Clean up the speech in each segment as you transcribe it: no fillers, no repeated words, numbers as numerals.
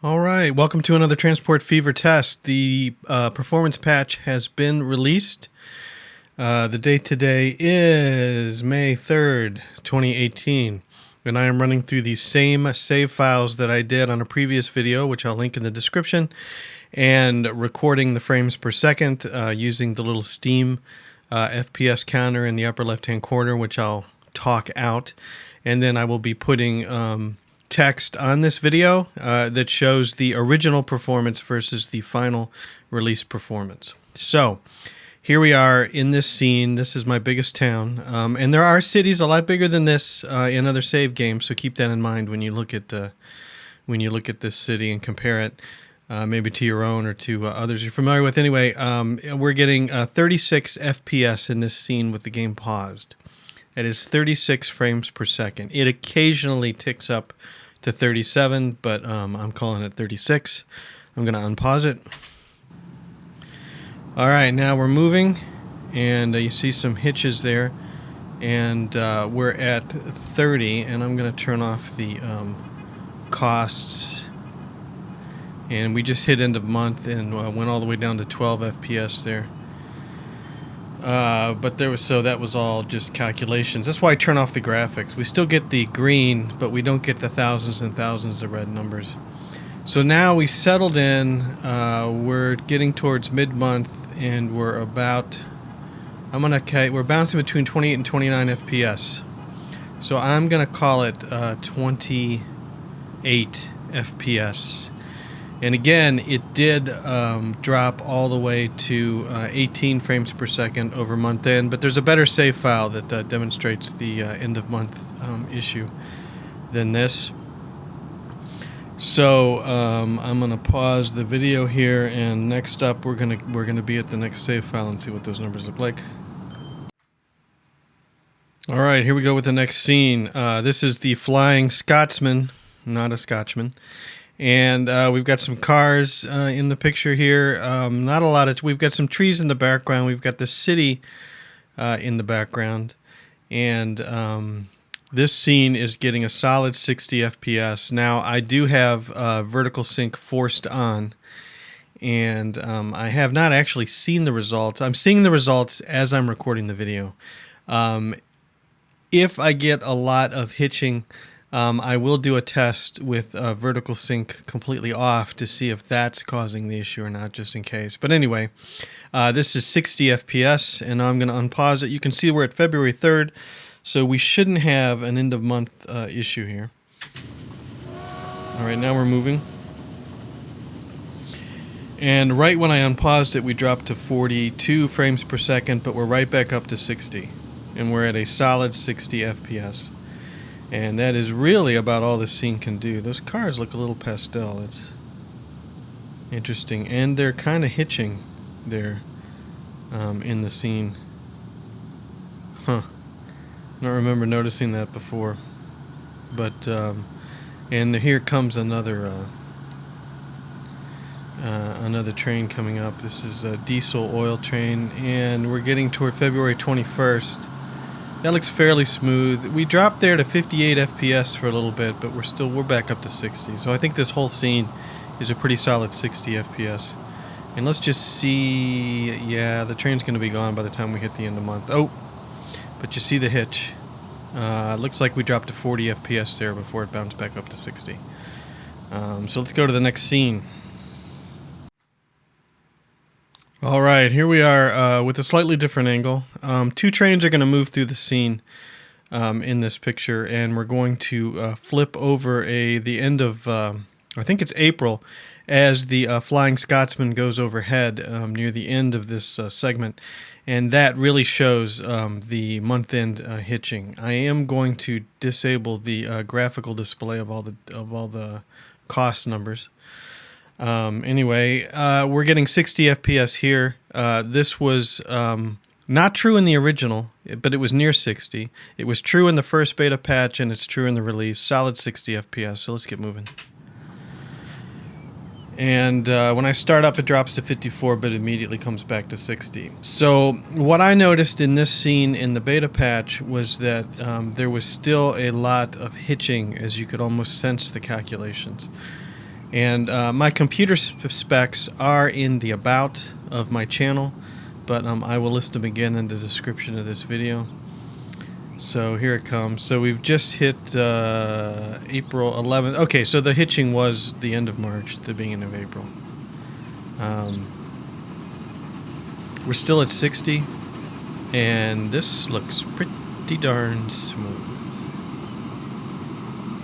All right, welcome to another Transport Fever test. The performance patch has been released. The date today is May 3rd, 2018, and I am running through the same save files that I did on a previous video, which I'll link in the description, and recording the frames per second using the little Steam FPS counter in the upper left-hand corner, which I'll talk out, and then I will be putting text on this video that shows the original performance versus the final release performance. So here we are in this scene. This is my biggest town, and there are cities a lot bigger than this in other save games. So keep that in mind when you look at this city and compare it maybe to your own or to others you're familiar with. Anyway, we're getting 36 FPS in this scene with the game paused. It is 36 frames per second. It occasionally ticks up to 37, but I'm calling it 36. I'm going to unpause it. All right, now we're moving, and you see some hitches there, and we're at 30, and I'm going to turn off the costs. And we just hit end of month and went all the way down to 12 FPS there. But that was all just calculations. That's why I turn off the graphics. We still get the green, but we don't get the thousands and thousands of red numbers. So now we settled in. We're getting towards mid-month, and we're bouncing between 28 and 29 FPS. So I'm gonna call it 28 FPS. And again, it did drop all the way to 18 frames per second over month end, but there's a better save file that demonstrates the end of month issue than this. So I'm gonna pause the video here, and next up we're gonna be at the next save file and see what those numbers look like. All right, here we go with the next scene. This is the Flying Scotsman, not a Scotchman. And we've got some cars in the picture here. Not a lot of. We've got some trees in the background. We've got the city in the background, and this scene is getting a solid 60 FPS. Now I do have vertical sync forced on, and I have not actually seen the results. I'm seeing the results as I'm recording the video. If I get a lot of hitching, I will do a test with vertical sync completely off to see if that's causing the issue or not, just in case. But anyway, this is 60 FPS, and I'm going to unpause it. You can see we're at February 3rd, so we shouldn't have an end-of-month issue here. All right, now we're moving. And right when I unpaused it, we dropped to 42 frames per second, but we're right back up to 60. And we're at a solid 60 FPS. And that is really about all this scene can do. Those cars look a little pastel. It's interesting. And they're kind of hitching there in the scene. Huh. I don't remember noticing that before. But, and here comes another train coming up. This is a diesel oil train, and we're getting toward February 21st. That looks fairly smooth. We dropped there to 58 FPS for a little bit, but we're back up to 60. So I think this whole scene is a pretty solid 60 FPS. And let's just see. Yeah, the train's going to be gone by the time we hit the end of the month. Oh, but you see the hitch. Looks like we dropped to 40 FPS there before it bounced back up to 60. So let's go to the next scene. All right, here we are with a slightly different angle. Two trains are going to move through the scene in this picture, and we're going to flip over the end of, I think it's April, as the Flying Scotsman goes overhead near the end of this segment, and that really shows the month-end hitching. I am going to disable the graphical display of all the cost numbers. Anyway, we're getting 60 FPS here. This was not true in the original, but it was near 60. It was true in the first beta patch, and it's true in the release. Solid 60 FPS, so let's get moving. And when I start up, it drops to 54, but immediately comes back to 60. So what I noticed in this scene in the beta patch was that there was still a lot of hitching, as you could almost sense the calculations. And my computer specs are in the about of my channel, but I will list them again in the description of this video. So here it comes. So we've just hit April 11th. Okay, so the hitching was the end of March, the beginning of April. We're still at 60, and this looks pretty darn smooth.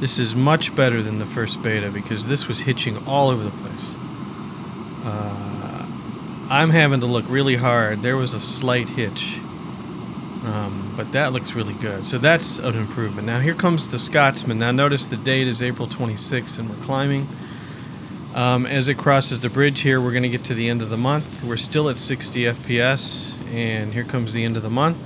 This is much better than the first beta because this was hitching all over the place. I'm having to look really hard. There was a slight hitch. But that looks really good. So that's an improvement. Now here comes the Scotsman. Now notice the date is April 26th and we're climbing. As it crosses the bridge here, we're going to get to the end of the month. We're still at 60 FPS, and here comes the end of the month.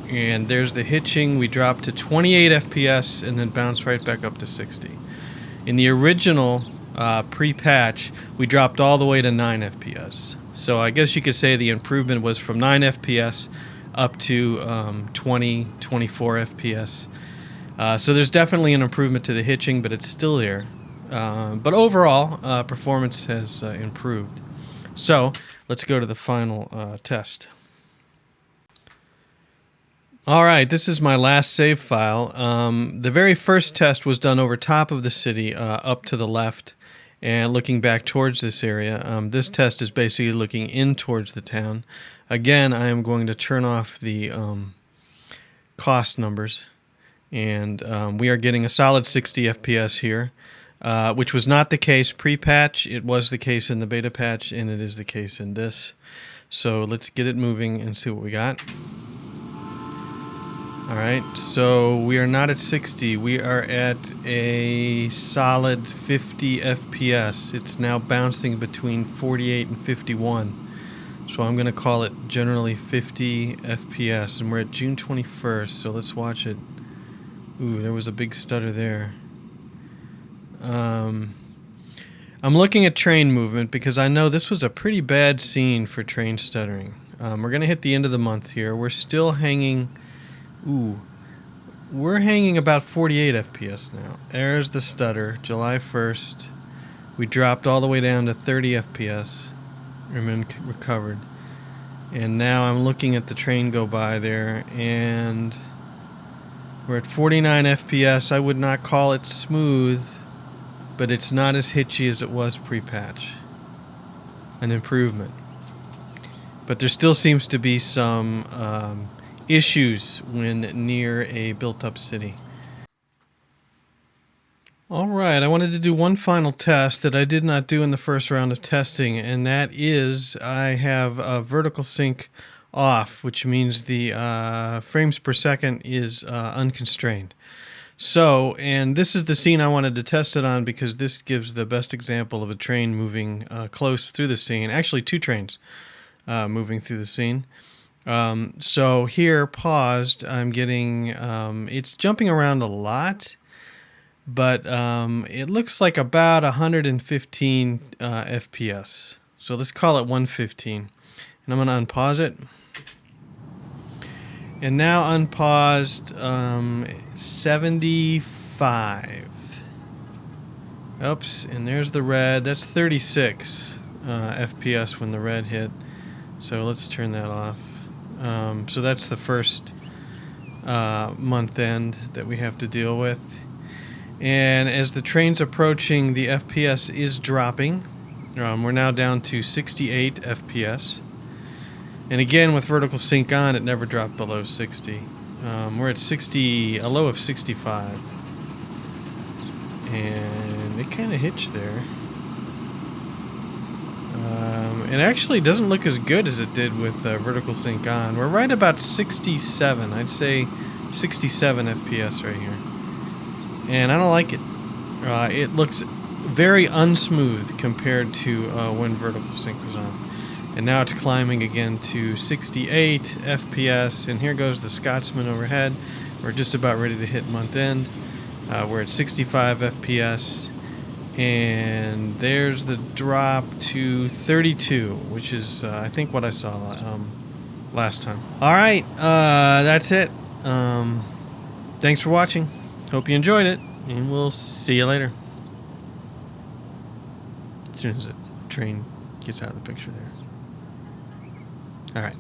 And there's the hitching. We drop to 28 FPS and then bounce right back up to 60. In the original pre-patch, we dropped all the way to 9 FPS. So I guess you could say the improvement was from 9 FPS up to 20, 24 FPS. So there's definitely an improvement to the hitching, but it's still there. But overall, performance has improved. So let's go to the final test. All right, this is my last save file. The very first test was done over top of the city, up to the left, and looking back towards this area. This test is basically looking in towards the town. Again, I am going to turn off the cost numbers, and we are getting a solid 60 FPS here, which was not the case pre-patch. It was the case in the beta patch, and it is the case in this. So let's get it moving and see what we got. All right, so we are not at 60. We are at a solid 50 FPS. It's now bouncing between 48 and 51. So I'm going to call it generally 50 FPS. And we're at June 21st, so let's watch it. Ooh, there was a big stutter there. I'm looking at train movement because I know this was a pretty bad scene for train stuttering. We're going to hit the end of the month here. We're still hanging... Ooh, we're hanging about 48 FPS now. There's the stutter, July 1st. We dropped all the way down to 30 FPS and then recovered. And now I'm looking at the train go by there, and we're at 49 FPS. I would not call it smooth, but it's not as hitchy as it was pre-patch. An improvement. But there still seems to be some... issues when near a built-up city. Alright, I wanted to do one final test that I did not do in the first round of testing, and that is I have a vertical sync off, which means the frames per second is unconstrained. So, and this is the scene I wanted to test it on because this gives the best example of a train moving close through the scene. Actually, two trains moving through the scene. So here, paused, I'm getting, it's jumping around a lot, but it looks like about 115 FPS. So let's call it 115. And I'm going to unpause it. And now unpaused, 75. Oops, and there's the red. That's 36 FPS when the red hit. So let's turn that off. So that's the first month end that we have to deal with. And as the train's approaching, the FPS is dropping. We're now down to 68 FPS. And again, with vertical sync on, it never dropped below 60. We're at 60, a low of 65. And it kind of hitched there. It actually doesn't look as good as it did with vertical sync on. We're right about 67. I'd say 67 FPS right here. And I don't like it. It looks very unsmooth compared to when vertical sync was on. And now it's climbing again to 68 FPS. And here goes the Scotsman overhead. We're just about ready to hit month end. We're at 65 FPS. And there's the drop to 32, which is, I think, what I saw last time. All right, that's it. Thanks for watching. Hope you enjoyed it, and we'll see you later. as soon as the train gets out of the picture there. All right.